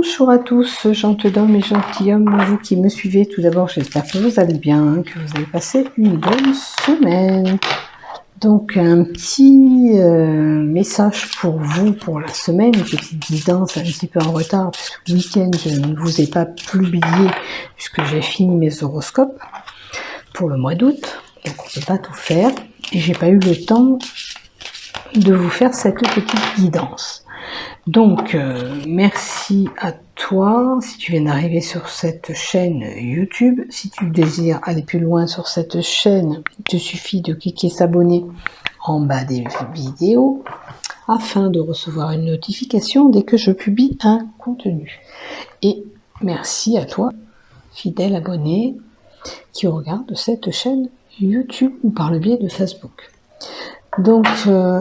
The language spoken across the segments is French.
Bonjour à tous, gentilshommes et gentilshommes, vous qui me suivez. Tout d'abord, j'espère que vous allez bien, que vous avez passé une bonne semaine. Donc, un petit message pour vous pour la semaine, une petite guidance un petit peu en retard, puisque le week-end, je ne vous ai pas publié, puisque j'ai fini mes horoscopes pour le mois d'août. Donc, on ne peut pas tout faire, et j'ai pas eu le temps de vous faire cette petite guidance. Donc, merci à toi si tu viens d'arriver sur cette chaîne YouTube. Si tu désires aller plus loin sur cette chaîne, il te suffit de cliquer s'abonner en bas des vidéos afin de recevoir une notification dès que je publie un contenu. Et merci à toi, fidèle abonné, qui regarde cette chaîne YouTube ou par le biais de Facebook. Donc,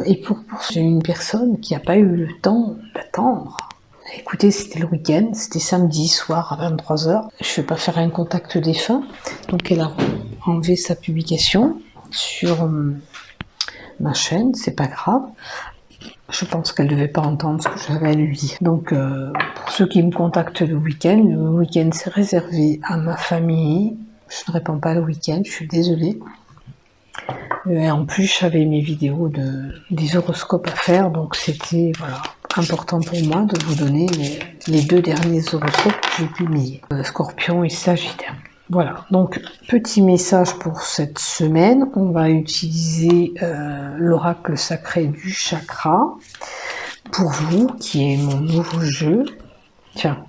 et pour j'ai une personne qui n'a pas eu le temps d'attendre. Écoutez, c'était le week-end, c'était samedi soir à 23h. Je ne vais pas faire un contact défunt. Donc, elle a enlevé sa publication sur ma chaîne, c'est pas grave. Je pense qu'elle ne devait pas entendre ce que j'avais à lui dire. Donc, pour ceux qui me contactent le week-end c'est réservé à ma famille. Je ne réponds pas le week-end, je suis désolée. Et en plus, j'avais mes vidéos des horoscopes à faire, donc c'était voilà, important pour moi de vous donner les deux derniers horoscopes que j'ai publiés, Scorpion et Sagittaire. Voilà, donc petit message pour cette semaine, on va utiliser l'oracle sacré du chakra pour vous, qui est mon nouveau jeu. Tiens,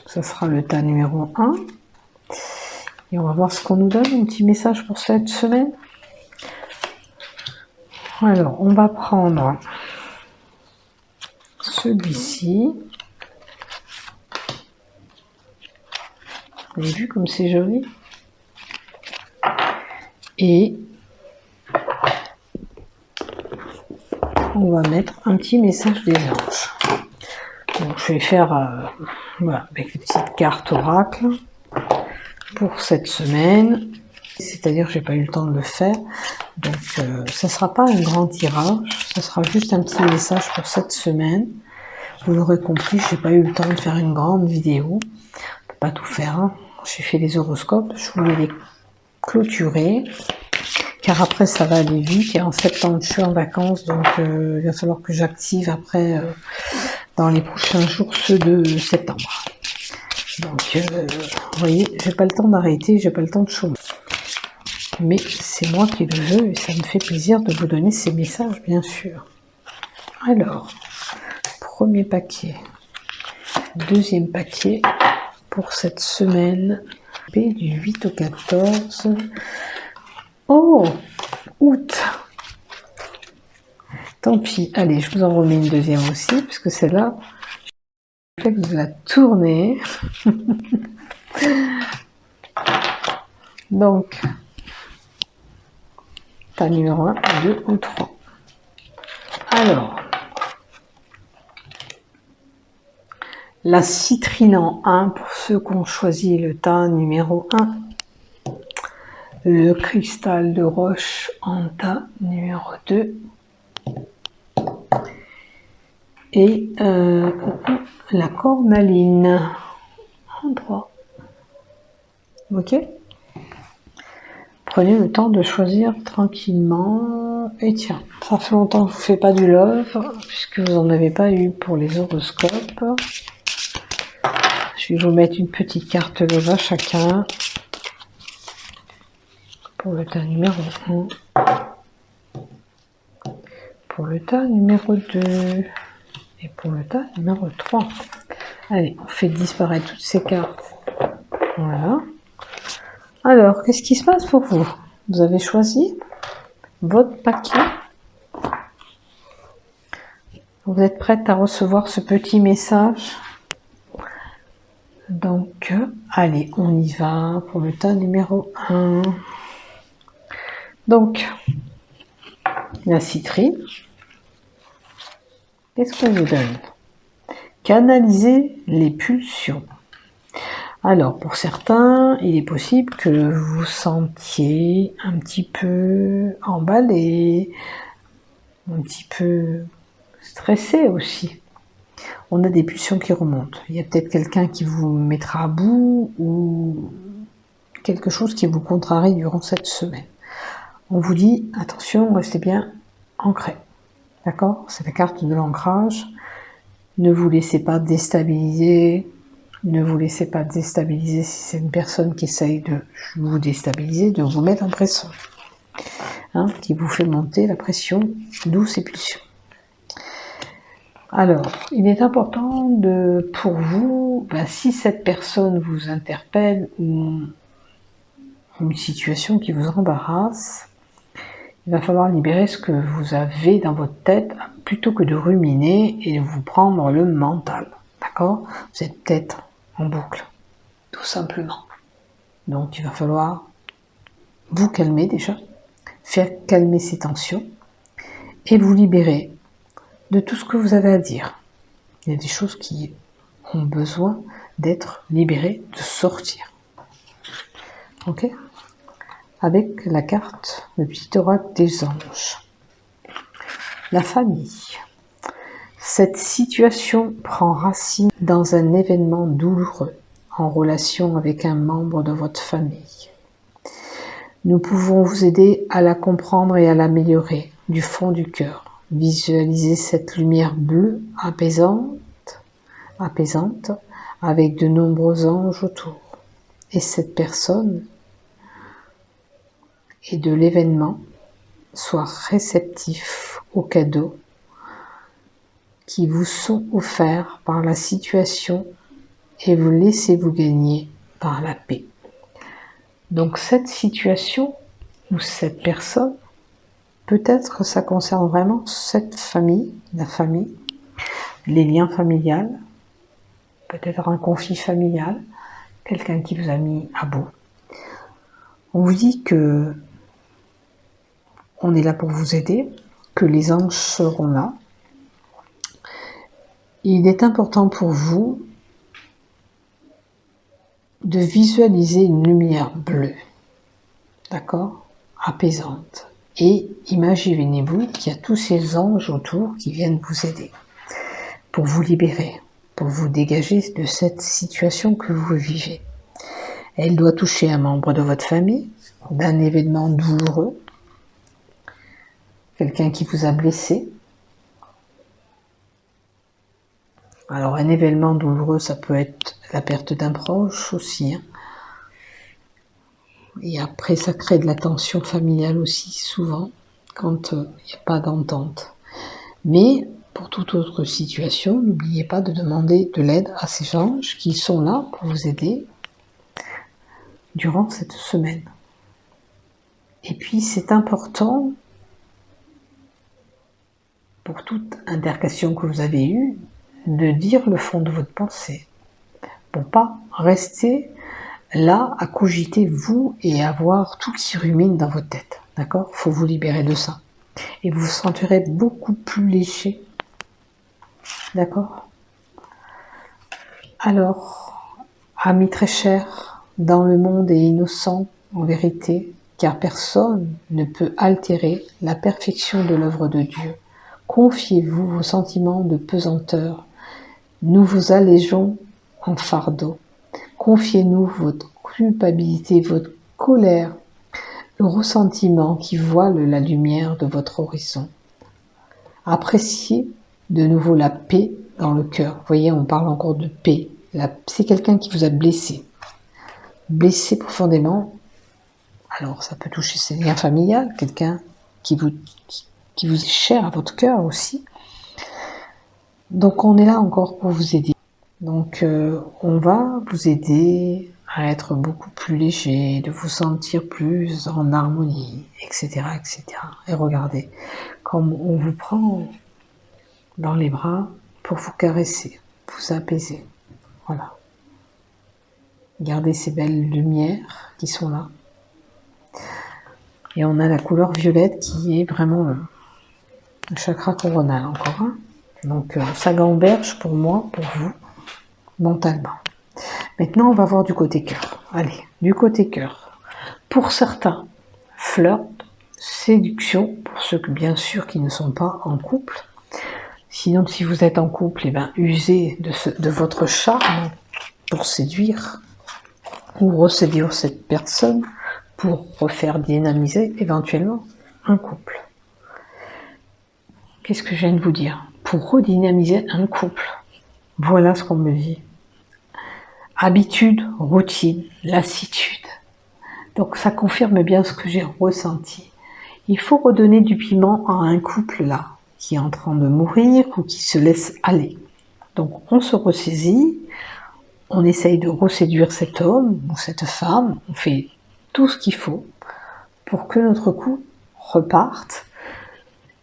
ça sera le tas numéro 1. Et on va voir ce qu'on nous donne, un petit message pour cette semaine. Alors, on va prendre celui-ci. Vous avez vu comme c'est joli? Et on va mettre un petit message des anges. Donc, je vais faire voilà, avec les petites cartes oracle pour cette semaine. C'est-à-dire que j'ai pas eu le temps de le faire. Donc, ça ne sera pas un grand tirage, ça sera juste un petit message pour cette semaine. Vous l'aurez compris, j'ai pas eu le temps de faire une grande vidéo. On peut pas tout faire. Hein. J'ai fait les horoscopes, je voulais les clôturer. Car après, ça va aller vite. Et en septembre, je suis en vacances, donc il va falloir que j'active après, dans les prochains jours, ceux de septembre. Donc, vous voyez, j'ai pas le temps d'arrêter, j'ai pas le temps de chômer. Mais c'est moi qui le veux et ça me fait plaisir de vous donner ces messages, bien sûr. Alors, premier paquet, deuxième paquet pour cette semaine, du 8 au 14. Oh, août. Tant pis, allez, je vous en remets une deuxième aussi, puisque celle-là, je vais vous la tourner. Donc, tas numéro 1, 2 ou 3. Alors, la citrine en 1 pour ceux qui ont choisi le tas numéro 1. Le cristal de roche en tas numéro 2. Et la cornaline en 3. Ok? Prenez le temps de choisir tranquillement. Et tiens, ça fait longtemps que je ne vous fais pas du love, puisque vous n'en avez pas eu pour les horoscopes. Je vais vous mettre une petite carte love à chacun. Pour le tas numéro 1. Pour le tas numéro 2. Et pour le tas numéro 3. Allez, on fait disparaître toutes ces cartes. Voilà. Alors, qu'est-ce qui se passe pour vous? Vous avez choisi votre paquet. Vous êtes prête à recevoir ce petit message. Donc, allez, on y va pour le tas numéro 1. Donc, la citrine. Qu'est-ce qu'on vous donne? Canaliser les pulsions. Alors, pour certains, il est possible que vous vous sentiez un petit peu emballé, un petit peu stressé aussi. On a des pulsions qui remontent. Il y a peut-être quelqu'un qui vous mettra à bout ou quelque chose qui vous contrarie durant cette semaine. On vous dit, attention, restez bien ancré. D'accord? C'est la carte de l'ancrage. Ne vous laissez pas déstabiliser. Ne vous laissez pas déstabiliser si c'est une personne qui essaye de vous déstabiliser, de vous mettre en pression. Hein, qui vous fait monter la pression, d'où ces pulsions. Alors, il est important pour vous, si cette personne vous interpelle ou une situation qui vous embarrasse, il va falloir libérer ce que vous avez dans votre tête plutôt que de ruminer et de vous prendre le mental. D'accord? Vous êtes peut-être en boucle, tout simplement. Donc, il va falloir vous calmer déjà, faire calmer ces tensions et vous libérer de tout ce que vous avez à dire. Il y a des choses qui ont besoin d'être libérées, de sortir. Ok? Avec la carte, le petit oracle des anges. La famille. Cette situation prend racine dans un événement douloureux en relation avec un membre de votre famille. Nous pouvons vous aider à la comprendre et à l'améliorer du fond du cœur. Visualisez cette lumière bleue apaisante, avec de nombreux anges autour. Et cette personne et de l'événement soit réceptif aux cadeaux qui vous sont offerts par la situation et vous laissez-vous gagner par la paix. Donc cette situation ou cette personne, peut-être que ça concerne vraiment cette famille, la famille, les liens familiaux, peut-être un conflit familial, quelqu'un qui vous a mis à bout. On vous dit que on est là pour vous aider, que les anges seront là. Il est important pour vous de visualiser une lumière bleue, d'accord, apaisante. Et imaginez-vous qu'il y a tous ces anges autour qui viennent vous aider pour vous libérer, pour vous dégager de cette situation que vous vivez. Elle doit toucher un membre de votre famille, d'un événement douloureux, quelqu'un qui vous a blessé. Alors un événement douloureux, ça peut être la perte d'un proche aussi. Et après, ça crée de la tension familiale aussi, souvent, quand il n'y a pas d'entente. Mais pour toute autre situation, n'oubliez pas de demander de l'aide à ces anges qui sont là pour vous aider durant cette semaine. Et puis, c'est important, pour toute intercation que vous avez eue, de dire le fond de votre pensée, pour pas rester là à cogiter vous et avoir tout qui rumine dans votre tête, d'accord? Faut vous libérer de ça. Et vous vous sentirez beaucoup plus léger, d'accord? Alors, amis très chers, dans le monde est innocent en vérité, car personne ne peut altérer la perfection de l'œuvre de Dieu. Confiez-vous vos sentiments de pesanteur. Nous vous allégeons en fardeau. Confiez-nous votre culpabilité, votre colère, le ressentiment qui voile la lumière de votre horizon. Appréciez de nouveau la paix dans le cœur. Vous voyez, on parle encore de paix. C'est quelqu'un qui vous a blessé profondément. Alors, ça peut toucher ses liens familiaux, quelqu'un qui vous est cher à votre cœur aussi. Donc, on est là encore pour vous aider. Donc, on va vous aider à être beaucoup plus léger, de vous sentir plus en harmonie, etc., etc. Et regardez, comme on vous prend dans les bras pour vous caresser, vous apaiser. Voilà. Gardez ces belles lumières qui sont là. Et on a la couleur violette qui est vraiment le chakra coronal encore. Donc, ça gamberge pour moi, pour vous, mentalement. Maintenant, on va voir du côté cœur. Allez, du côté cœur. Pour certains, flirt, séduction, pour ceux que bien sûr qui ne sont pas en couple, Sinon, si vous êtes en couple, eh ben, usez de votre charme pour séduire ou reséduire cette personne pour refaire dynamiser éventuellement un couple. Qu'est-ce que je viens de vous dire? Pour redynamiser un couple. Voilà ce qu'on me dit. Habitude, routine, lassitude. Donc ça confirme bien ce que j'ai ressenti. Il faut redonner du piment à un couple là, qui est en train de mourir ou qui se laisse aller. Donc on se ressaisit, on essaye de reséduire cet homme ou cette femme, on fait tout ce qu'il faut pour que notre couple reparte.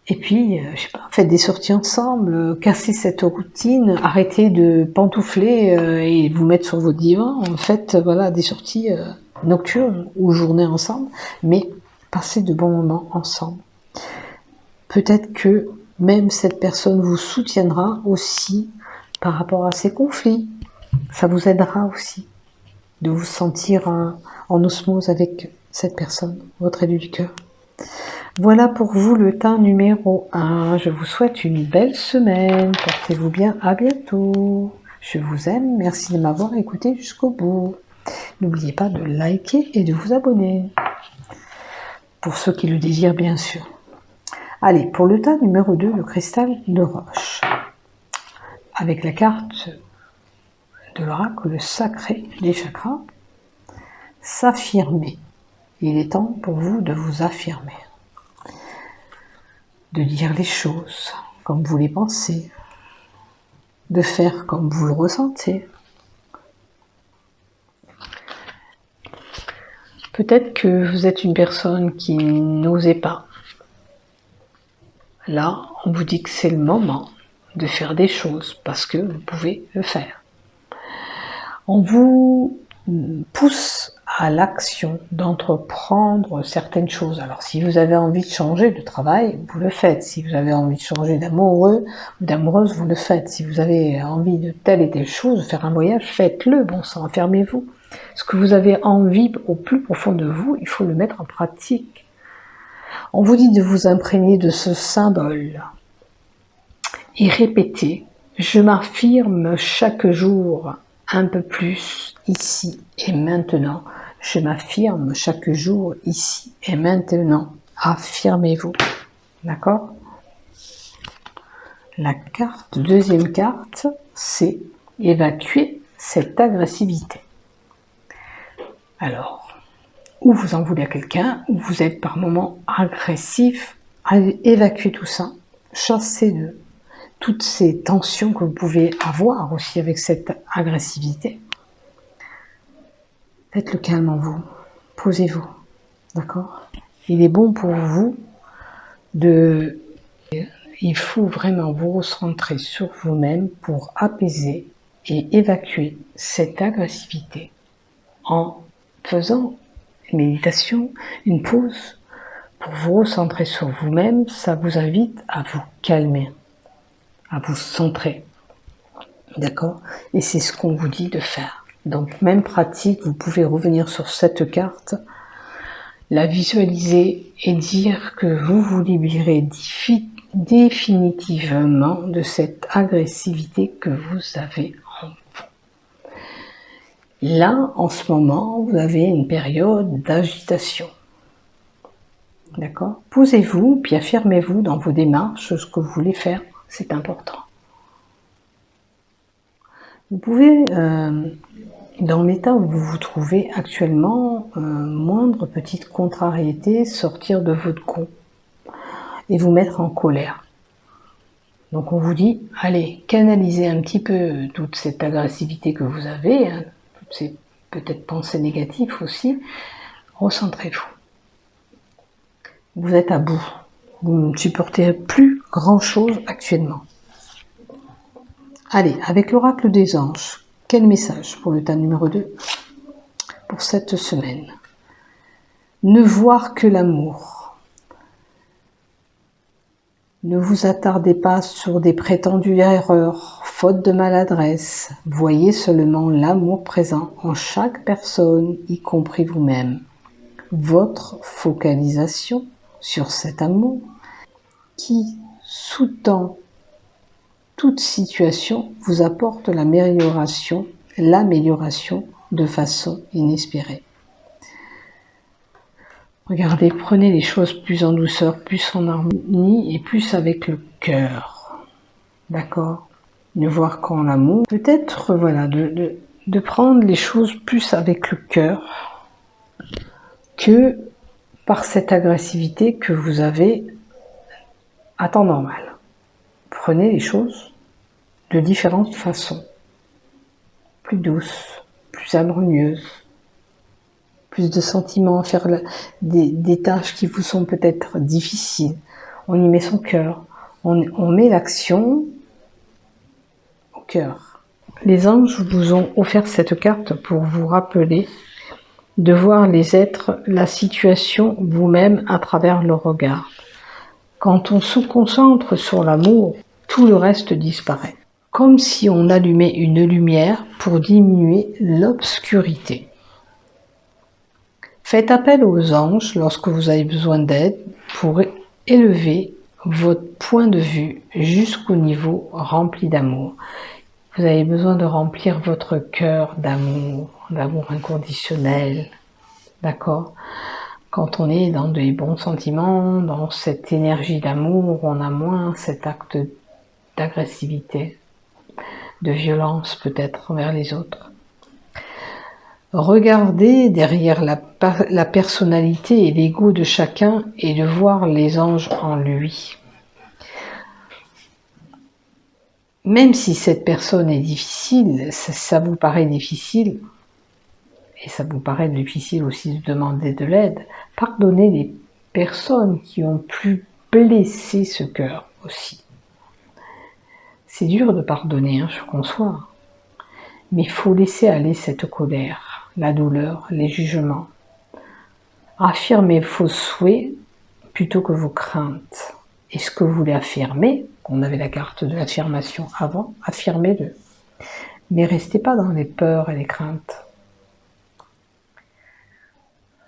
Et puis, je sais pas, faites des sorties ensemble, cassez cette routine, arrêtez de pantoufler et vous mettre sur votre divan. Faites voilà, des sorties nocturnes ou journées ensemble, mais passez de bons moments ensemble. Peut-être que même cette personne vous soutiendra aussi par rapport à ces conflits. Ça vous aidera aussi de vous sentir en osmose avec cette personne, votre élu du cœur. Voilà pour vous le teint numéro 1. Je vous souhaite une belle semaine. Portez-vous bien. À bientôt. Je vous aime. Merci de m'avoir écouté jusqu'au bout. N'oubliez pas de liker et de vous abonner. Pour ceux qui le désirent, bien sûr. Allez, pour le teint numéro 2, le cristal de roche. Avec la carte de l'oracle sacré des chakras. S'affirmer. Il est temps pour vous de vous affirmer. De dire les choses comme vous les pensez, de faire comme vous le ressentez. Peut-être que vous êtes une personne qui n'osait pas. Là, on vous dit que c'est le moment de faire des choses parce que vous pouvez le faire. On vous pousse à l'action, d'entreprendre certaines choses. Alors, si vous avez envie de changer de travail, vous le faites. Si vous avez envie de changer d'amoureux ou d'amoureuse, vous le faites. Si vous avez envie de telle et telle chose, de faire un voyage, faites-le, bon sang, enfermez-vous. Ce que vous avez envie au plus profond de vous, il faut le mettre en pratique. On vous dit de vous imprégner de ce symbole et répétez, je m'affirme chaque jour un peu plus ici et maintenant. Je m'affirme chaque jour ici et maintenant. Affirmez-vous. D'accord? La carte, deuxième carte, c'est évacuer cette agressivité. Alors, ou vous en voulez à quelqu'un, ou vous êtes par moments agressif, évacuez tout ça, chassez de toutes ces tensions que vous pouvez avoir aussi avec cette agressivité. Faites le calme en vous, posez-vous, d'accord? Il est bon pour vous il faut vraiment vous recentrer sur vous-même pour apaiser et évacuer cette agressivité en faisant une méditation, une pause pour vous recentrer sur vous-même. Ça vous invite à vous calmer, à vous centrer, d'accord? Et c'est ce qu'on vous dit de faire. Donc, même pratique, vous pouvez revenir sur cette carte, la visualiser et dire que vous vous libérez définitivement de cette agressivité que vous avez en vous. Là, en ce moment, vous avez une période d'agitation. D'accord? Posez-vous, puis affirmez-vous dans vos démarches ce que vous voulez faire. C'est important. Vous pouvez, dans l'état où vous vous trouvez actuellement, moindre petite contrariété, sortir de votre groupe et vous mettre en colère. Donc on vous dit, allez, canalisez un petit peu toute cette agressivité que vous avez, hein, toutes ces peut-être pensées négatives aussi, recentrez-vous. Vous êtes à bout, vous ne supportez plus grand-chose actuellement. Allez, avec l'oracle des anges, quel message pour le tas numéro 2 pour cette semaine? Ne voir que l'amour. Ne vous attardez pas sur des prétendues erreurs, faute de maladresse. Voyez seulement l'amour présent en chaque personne, y compris vous-même. Votre focalisation sur cet amour qui sous-tend toute situation vous apporte l'amélioration de façon inespérée. Regardez, prenez les choses plus en douceur, plus en harmonie et plus avec le cœur. D'accord? De voir qu'en l'amour, peut-être, voilà, de prendre les choses plus avec le cœur que par cette agressivité que vous avez à temps normal. Prenez les choses de différentes façons, plus douces, plus harmonieuses, plus de sentiments, faire des tâches qui vous sont peut-être difficiles. On y met son cœur, on met l'action au cœur. Les anges vous ont offert cette carte pour vous rappeler de voir les êtres, la situation vous-même à travers le regard. Quand on se concentre sur l'amour, tout le reste disparaît. Comme si on allumait une lumière pour diminuer l'obscurité. Faites appel aux anges lorsque vous avez besoin d'aide pour élever votre point de vue jusqu'au niveau rempli d'amour. Vous avez besoin de remplir votre cœur d'amour inconditionnel. D'accord? Quand on est dans des bons sentiments, dans cette énergie d'amour, on a moins cet acte d'agressivité, de violence peut-être envers les autres. Regardez derrière la personnalité et l'ego de chacun et de voir les anges en lui. Même si cette personne est difficile, ça vous paraît difficile, et ça vous paraît difficile aussi de demander de l'aide, pardonnez les personnes qui ont pu blesser ce cœur aussi. C'est dur de pardonner, hein, je conçois, mais il faut laisser aller cette colère, la douleur, les jugements. Affirmez vos souhaits plutôt que vos craintes. Et ce que vous voulez affirmer, on avait la carte de l'affirmation avant, affirmez-le. Mais restez pas dans les peurs et les craintes.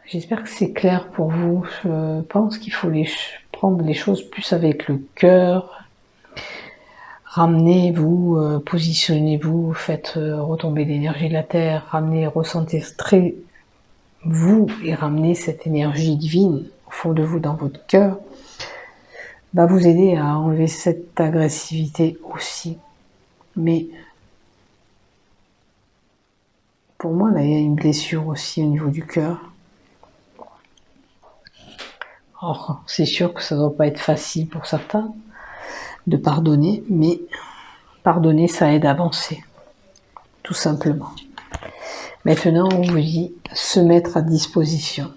J'espère que c'est clair pour vous. Je pense qu'il faut prendre les choses plus avec le cœur. Ramenez-vous, positionnez-vous, faites retomber l'énergie de la Terre, ramenez, ressentez très vous et ramenez cette énergie divine au fond de vous, dans votre cœur, va vous aider à enlever cette agressivité aussi. Mais pour moi, là, il y a une blessure aussi au niveau du cœur. Alors, c'est sûr que ça ne doit pas être facile pour certains de pardonner, mais pardonner, ça aide à avancer, tout simplement. Maintenant, on vous dit se mettre à disposition.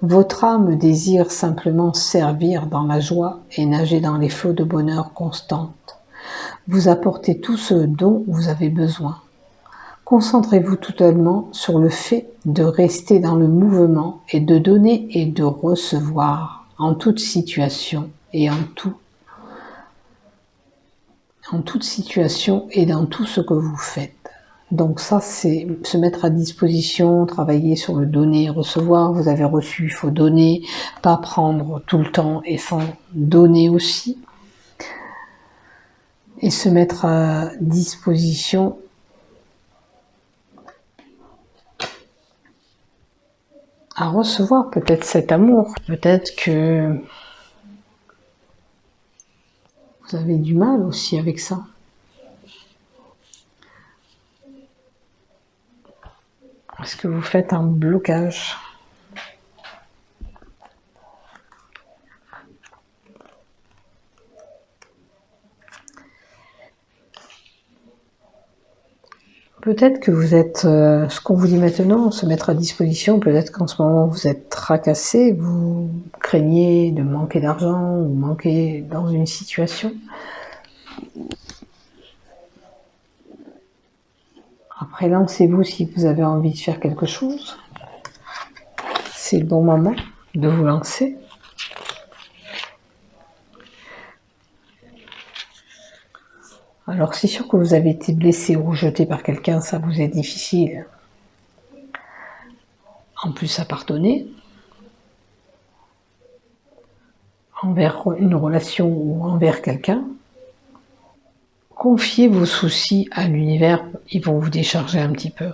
Votre âme désire simplement servir dans la joie et nager dans les flots de bonheur constante. Vous apportez tout ce dont vous avez besoin. Concentrez-vous totalement sur le fait de rester dans le mouvement et de donner et de recevoir en toute situation et en toute situation et dans tout ce que vous faites. Donc ça, c'est se mettre à disposition, travailler sur le donner, recevoir. Vous avez reçu, il faut donner, pas prendre tout le temps et sans donner aussi. Et se mettre à disposition à recevoir peut-être cet amour. Peut-être que vous avez du mal aussi avec ça. Est-ce que vous faites un blocage ? Peut-être que vous êtes, ce qu'on vous dit maintenant, se mettre à disposition, peut-être qu'en ce moment vous êtes tracassé, vous craignez de manquer d'argent ou manquer dans une situation. Après, lancez-vous si vous avez envie de faire quelque chose. C'est le bon moment de vous lancer. Alors, c'est sûr que vous avez été blessé ou rejeté par quelqu'un, ça vous est difficile. En plus, à pardonner. Envers une relation ou envers quelqu'un. Confiez vos soucis à l'univers, ils vont vous décharger un petit peu.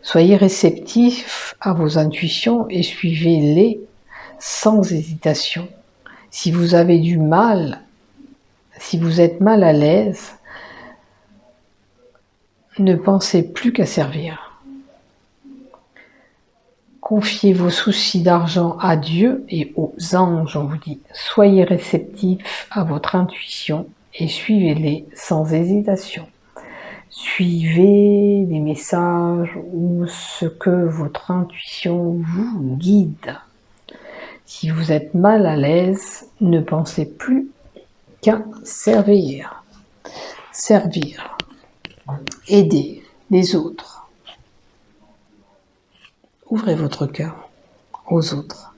Soyez réceptifs à vos intuitions et suivez-les sans hésitation. Si vous avez du mal, si vous êtes mal à l'aise, ne pensez plus qu'à servir. Confiez vos soucis d'argent à Dieu et aux anges, on vous dit. Soyez réceptifs à votre intuition et suivez-les sans hésitation. Suivez les messages ou ce que votre intuition vous guide. Si vous êtes mal à l'aise, ne pensez plus qu'à servir. Servir. Aider les autres. Ouvrez votre cœur aux autres.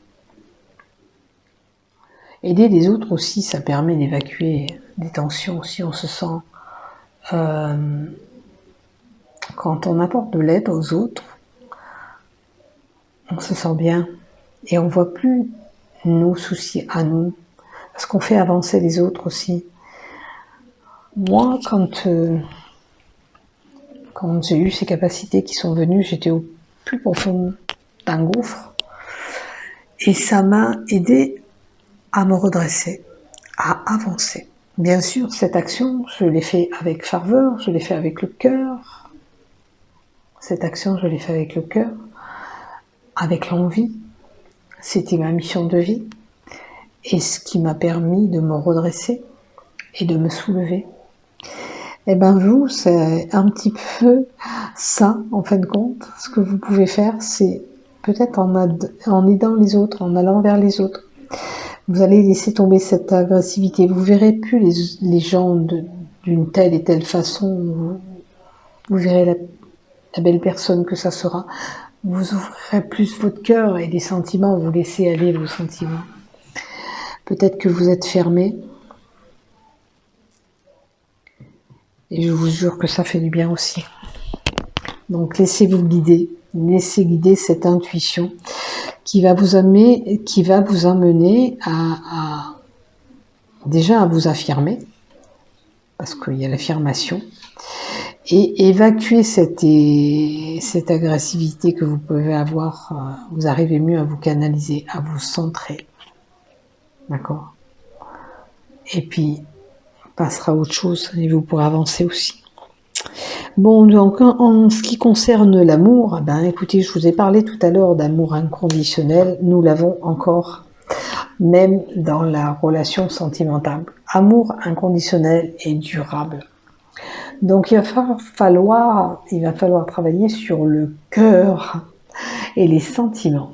Aider les autres aussi, ça permet d'évacuer des tensions. Si on se sent... quand on apporte de l'aide aux autres, on se sent bien. Et on ne voit plus nos soucis à nous. Parce qu'on fait avancer les autres aussi. Moi, quand j'ai eu ces capacités qui sont venues, j'étais au plus profond d'un gouffre. Et ça m'a aidé à me redresser, à avancer. Bien sûr, cette action, je l'ai fait avec ferveur, je l'ai fait avec le cœur. Cette action, je l'ai fait avec le cœur, avec l'envie. C'était ma mission de vie. Et ce qui m'a permis de me redresser et de me soulever. Et ben vous, c'est un petit peu ça, en fin de compte. Ce que vous pouvez faire, c'est peut-être en aidant les autres, en allant vers les autres. Vous allez laisser tomber cette agressivité. Vous verrez plus les gens d'une telle et telle façon. Vous verrez la belle personne que ça sera. Vous ouvrirez plus votre cœur et les sentiments, vous laissez aller vos sentiments. Peut-être que vous êtes fermé. Et je vous jure que ça fait du bien aussi. Donc laissez-vous guider. Laissez guider cette intuition qui va vous amener déjà à vous affirmer, parce qu'il y a l'affirmation, et évacuer cette agressivité que vous pouvez avoir. Vous arrivez mieux à vous canaliser, à vous centrer. D'accord? Et puis, passera à autre chose et vous pourrez avancer aussi. Bon, donc en ce qui concerne l'amour, ben écoutez, je vous ai parlé tout à l'heure d'amour inconditionnel, nous l'avons encore, même dans la relation sentimentale. Amour inconditionnel et durable. Donc il va falloir travailler sur le cœur et les sentiments.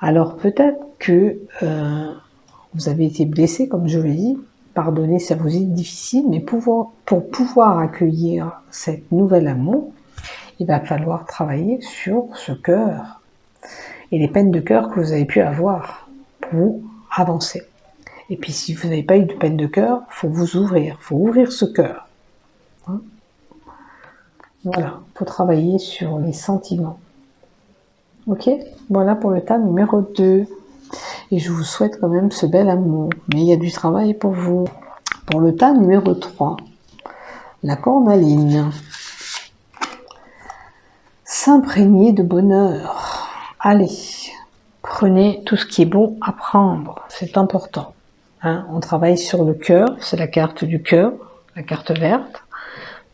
Alors peut-être que vous avez été blessé, comme je l'ai dit, pardonner, ça vous est difficile, mais pour pouvoir accueillir cette nouvelle amour, il va falloir travailler sur ce cœur et les peines de cœur que vous avez pu avoir pour avancer. Et puis si vous n'avez pas eu de peine de cœur, il faut vous ouvrir, il faut ouvrir ce cœur. Hein? Voilà, il faut travailler sur les sentiments. Ok, voilà pour le tas numéro 2. Et je vous souhaite quand même ce bel amour. Mais il y a du travail pour vous. Pour le tas numéro 3, la cornaline. S'imprégner de bonheur. Allez, prenez tout ce qui est bon à prendre. C'est important. Hein, on travaille sur le cœur. C'est la carte du cœur, la carte verte.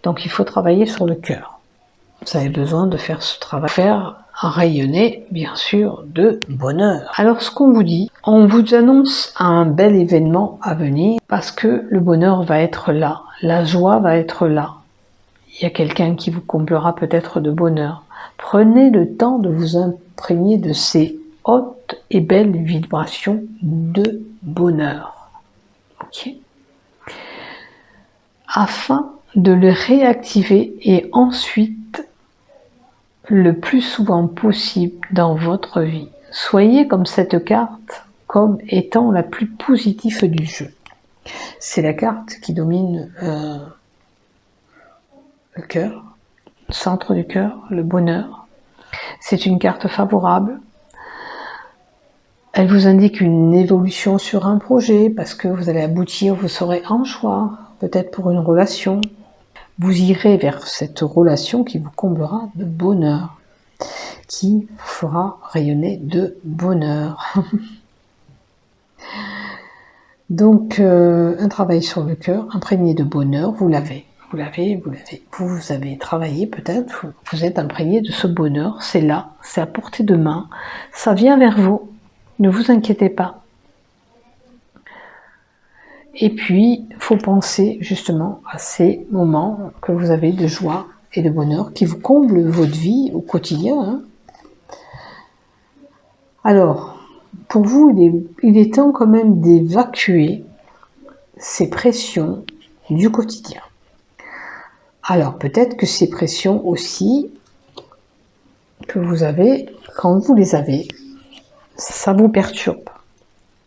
Donc il faut travailler sur le cœur. Vous avez besoin de faire ce travail. Faire rayonner, bien sûr, de bonheur. Alors, ce qu'on vous dit, on vous annonce un bel événement à venir parce que le bonheur va être là, la joie va être là. Il y a quelqu'un qui vous comblera peut-être de bonheur. Prenez le temps de vous imprégner de ces hautes et belles vibrations de bonheur. Ok ? Afin de le réactiver et ensuite le plus souvent possible dans votre vie. Soyez comme cette carte, comme étant la plus positive du jeu. C'est la carte qui domine le cœur, le centre du cœur, le bonheur. C'est une carte favorable. Elle vous indique une évolution sur un projet parce que vous allez aboutir, vous serez en joie. peut-être pour une relation. Vous irez vers cette relation qui vous comblera de bonheur, qui vous fera rayonner de bonheur. Donc, un travail sur le cœur, imprégné de bonheur, vous l'avez. Vous avez travaillé peut-être, vous êtes imprégné de ce bonheur, c'est là, c'est à portée de main, ça vient vers vous, ne vous inquiétez pas. Et puis, il faut penser justement à ces moments que vous avez de joie et de bonheur qui vous comblent votre vie au quotidien. Hein. Alors, pour vous, il est temps quand même d'évacuer ces pressions du quotidien. Alors, peut-être que ces pressions aussi que vous avez, quand vous les avez, ça vous perturbe.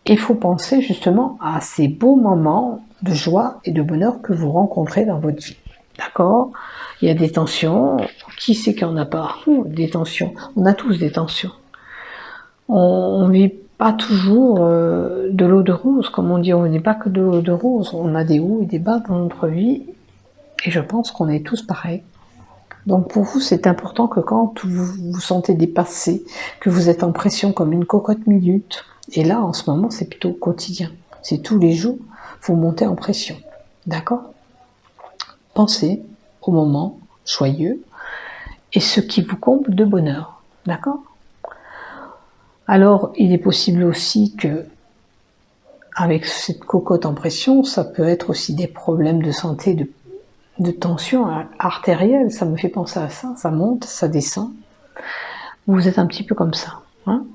Il faut penser justement à ces beaux moments de joie et de bonheur que vous rencontrez dans votre vie. D'accord? Il y a des tensions. Qui c'est qu'il n'y en a pas? Des tensions. On a tous des tensions. On ne vit pas toujours de l'eau de rose, comme on dit. On n'est pas que de l'eau de rose. On a des hauts et des bas dans notre vie. Et je pense qu'on est tous pareils. Donc pour vous, c'est important que quand vous vous sentez dépassé, que vous êtes en pression comme une cocotte minute, et là, en ce moment, c'est plutôt quotidien. C'est tous les jours, vous montez en pression. D'accord? Pensez au moment joyeux et ce qui vous comble de bonheur. D'accord? Alors, il est possible aussi que, avec cette cocotte en pression, ça peut être aussi des problèmes de santé, de tension artérielle. Ça me fait penser à ça. Ça monte, ça descend. Vous êtes un petit peu comme ça. Hein?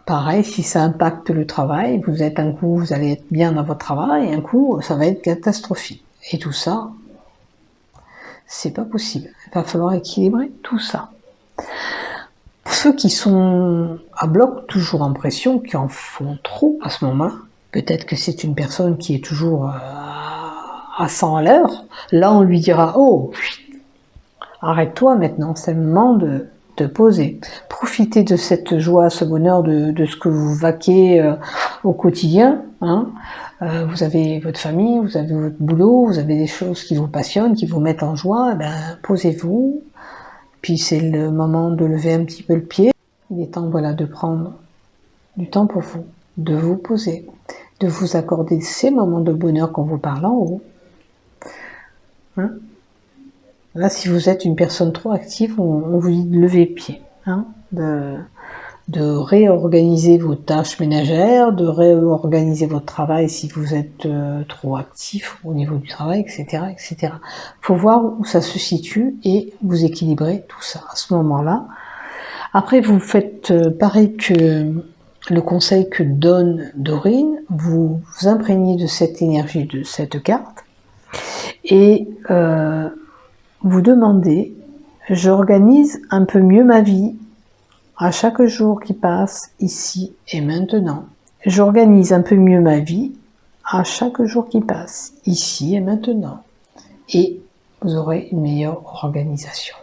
Pareil, si ça impacte le travail, un coup, vous allez être bien dans votre travail, et un coup, ça va être catastrophique. Et tout ça, c'est pas possible. Il va falloir équilibrer tout ça. Pour ceux qui sont à bloc, toujours en pression, qui en font trop à ce moment-là, peut-être que c'est une personne qui est toujours à 100 à l'heure, là on lui dira « Oh, arrête-toi maintenant, c'est le moment de te poser. » Profitez de cette joie, ce bonheur, de ce que vous vaquez au quotidien. Hein. Vous avez votre famille, vous avez votre boulot, vous avez des choses qui vous passionnent, qui vous mettent en joie. Eh ben, posez-vous. Puis c'est le moment de lever un petit peu le pied. Il est temps, voilà, de prendre du temps pour vous, de vous poser, de vous accorder ces moments de bonheur qu'on vous parle en haut. Hein. Là, si vous êtes une personne trop active, on vous dit de lever le pied, hein, de réorganiser vos tâches ménagères, de réorganiser votre travail si vous êtes trop actif au niveau du travail, etc., etc. Faut voir où ça se situe et vous équilibrez tout ça à ce moment-là. Après, vous faites pareil que le conseil que donne Dorine, vous vous imprégnez de cette énergie, de cette carte, et vous demandez, j'organise un peu mieux ma vie à chaque jour qui passe ici et maintenant. J'organise un peu mieux ma vie à chaque jour qui passe ici et maintenant. Et vous aurez une meilleure organisation.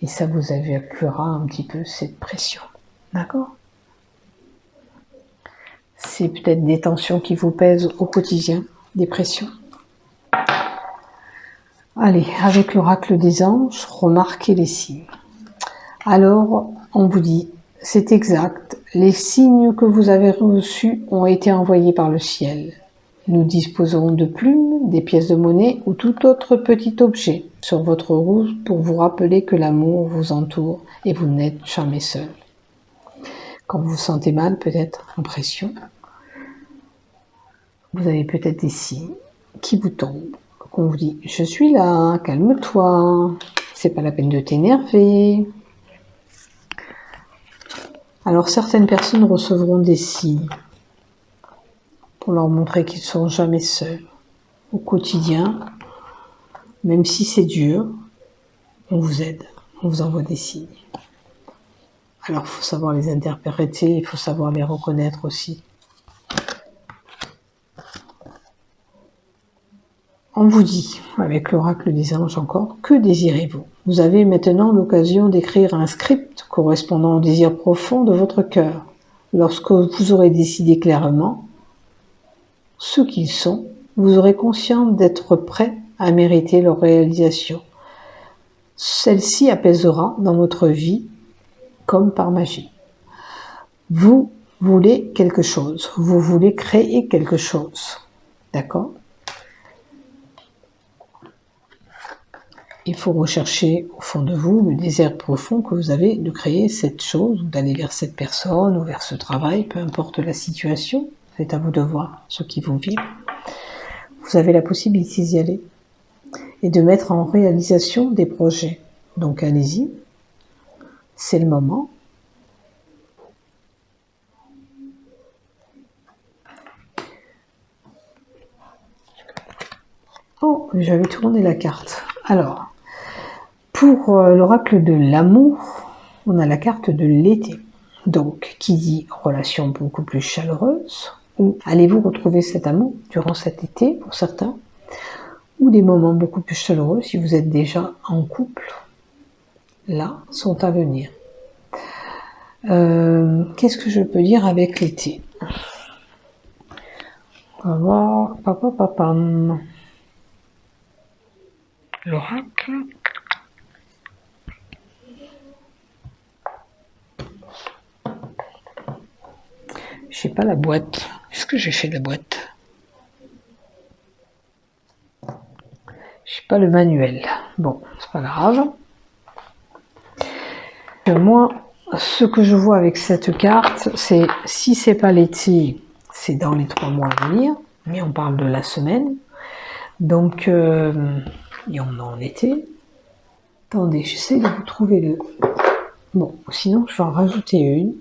Et ça vous évacuera un petit peu cette pression. D'accord? C'est peut-être des tensions qui vous pèsent au quotidien, des pressions. Allez, avec l'oracle des anges, remarquez les signes. Alors, on vous dit, c'est exact, les signes que vous avez reçus ont été envoyés par le ciel. Nous disposerons de plumes, des pièces de monnaie ou tout autre petit objet sur votre route pour vous rappeler que l'amour vous entoure et vous n'êtes jamais seul. Quand vous vous sentez mal, peut-être en pression, vous avez peut-être des signes qui vous tombent. On vous dit, je suis là, calme-toi, c'est pas la peine de t'énerver. Alors certaines personnes recevront des signes pour leur montrer qu'ils ne sont jamais seuls. Au quotidien, même si c'est dur, on vous aide, on vous envoie des signes. Alors il faut savoir les interpréter, il faut savoir les reconnaître aussi. On vous dit, avec l'oracle des anges encore, que désirez-vous? Vous avez maintenant l'occasion d'écrire un script correspondant au désir profond de votre cœur. Lorsque vous aurez décidé clairement, ce qu'ils sont, vous aurez conscience d'être prêt à mériter leur réalisation. Celle-ci apaisera dans votre vie comme par magie. Vous voulez quelque chose, vous voulez créer quelque chose, d'accord? Il faut rechercher au fond de vous le désir profond que vous avez de créer cette chose, ou d'aller vers cette personne, ou vers ce travail, peu importe la situation, c'est à vous de voir ce qui vous vibre. Vous avez la possibilité d'y aller et de mettre en réalisation des projets. Donc allez-y, c'est le moment. Oh, j'avais tourné la carte. Alors, pour l'oracle de l'amour, on a la carte de l'été. Donc, qui dit relation beaucoup plus chaleureuse, ou allez-vous retrouver cet amour durant cet été, pour certains, ou des moments beaucoup plus chaleureux si vous êtes déjà en couple, là, sont à venir. Qu'est-ce que je peux dire avec l'été? On va voir, papam. L'oracle. Je sais pas la boîte. Est-ce que j'ai fait la boîte? Je sais pas le manuel. Bon, c'est pas grave. Moi, ce que je vois avec cette carte, c'est si c'est pas l'été, c'est dans les 3 mois à venir, mais on parle de la semaine. Donc, et on est en été. Attendez, j'essaie de vous trouver le... Bon, sinon je vais en rajouter une.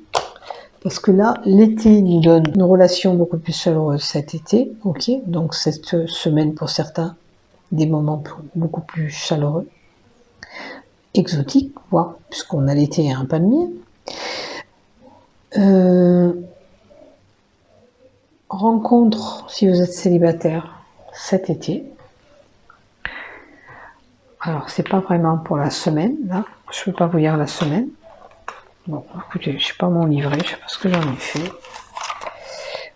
Parce que là, l'été nous donne une relation beaucoup plus chaleureuse cet été, ok? Donc cette semaine pour certains, des moments beaucoup plus chaleureux, exotiques, voire, puisqu'on a l'été et un palmier. Rencontre, si vous êtes célibataire, cet été. Alors, c'est pas vraiment pour la semaine, là. Je peux pas vous dire la semaine. Bon, écoutez, je sais pas mon livret, je sais pas ce que j'en ai fait.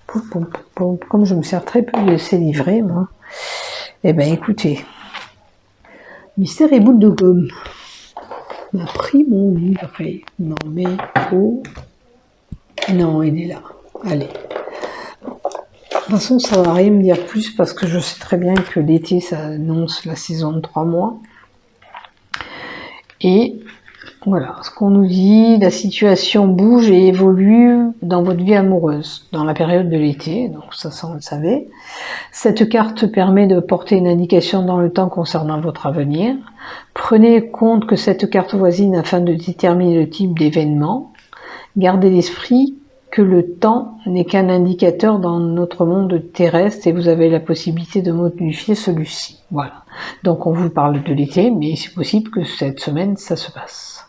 Comme je me sers très peu de ces livrets, moi. Eh ben, écoutez. Mystère et boule de gomme. M'a pris mon livret. Non, mais oh. Non, il est là. Allez. De toute façon, ça ne va rien me dire plus parce que je sais très bien que l'été, ça annonce la saison de 3 mois. Et voilà, ce qu'on nous dit, la situation bouge et évolue dans votre vie amoureuse, dans la période de l'été, donc ça on le savait. Cette carte permet de porter une indication dans le temps concernant votre avenir. Prenez compte que cette carte voisine afin de déterminer le type d'événement. Gardez l'esprit que le temps n'est qu'un indicateur dans notre monde terrestre et vous avez la possibilité de modifier celui-ci. Voilà. Donc on vous parle de l'été, mais c'est possible que cette semaine, ça se passe.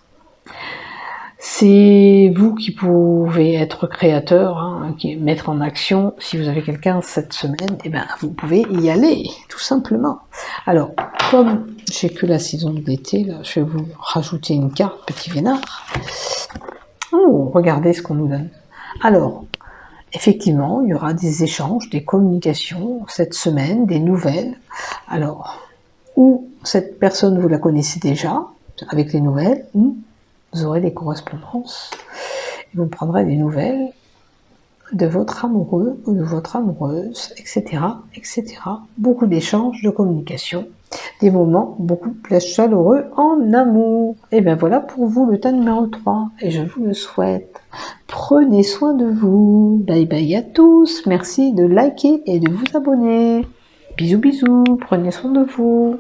C'est vous qui pouvez être créateur, hein, qui mettre en action. Si vous avez quelqu'un cette semaine, eh ben vous pouvez y aller, tout simplement. Alors, comme j'ai que la saison d'été, là, je vais vous rajouter une carte, petit vénard. Oh, regardez ce qu'on nous donne. Alors, effectivement, il y aura des échanges, des communications cette semaine, des nouvelles. Alors, ou cette personne, vous la connaissez déjà, avec les nouvelles, ou vous aurez des correspondances, et vous prendrez des nouvelles de votre amoureux ou de votre amoureuse, etc., etc. Beaucoup d'échanges, de communication, des moments beaucoup plus chaleureux en amour. Et bien voilà pour vous le tas numéro 3, et je vous le souhaite. Prenez soin de vous. Bye bye à tous. Merci de liker et de vous abonner. Bisous bisous. Prenez soin de vous.